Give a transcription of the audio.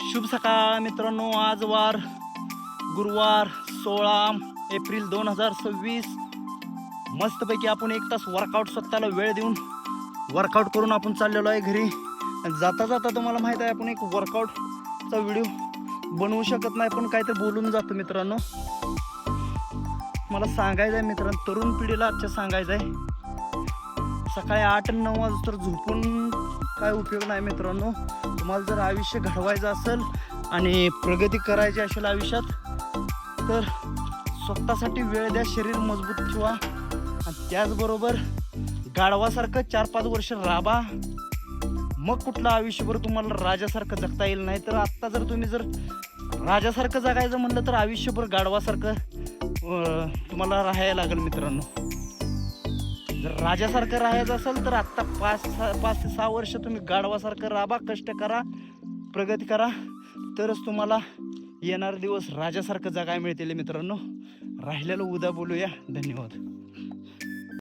शुभ सकाळ मित्रांनो, आज वार गुरुवार 16 एप्रिल 2026. मस्तपैकी आपण 1 तास वर्कआउट स्वतःला वेळ देऊन वर्कआउट करून आपण चाललेलो आहे घरी. जाता जाता तुम्हाला माहीत आहे आपण एक वर्कआउटचा व्हिडिओ बनवू शकत नाही, पण काहीतरी बोलून जातो मित्रांनो. मला सांगायचं आहे मित्रांनो, तरुण पिढीला आजच्या सांगायचं आहे, सकाळी 8 आणि 9 वाजता झोपून काय उपयोग नाही मित्रांनो. तुम्हाला जर आयुष्य घडवायचं असेल आणि प्रगती करायची असेल आयुष्यात, तर स्वतःसाठी वेळ द्या, शरीर मजबूत ठेवा आणि त्याचबरोबर गाढवासारखं 4-5 वर्ष राबा. मग कुठलं आयुष्यभर तुम्हाला राजासारखं जगता येईल. नाही तर आत्ता जर तुम्ही राजासारखं जगायचं म्हणलं तर आयुष्यभर गाढवासारखं तुम्हाला राहायला लागेल मित्रांनो. जर राजासारखं राहायचं असेल तर आत्ता 5 ते 6 वर्ष तुम्ही गाढवासारखं राबा, कष्ट करा, प्रगती करा, तरच तुम्हाला येणारे दिवस राजासारखं जगायला मिळतील मित्रांनो. राहिलेलं उद्या बोलूया. धन्यवाद.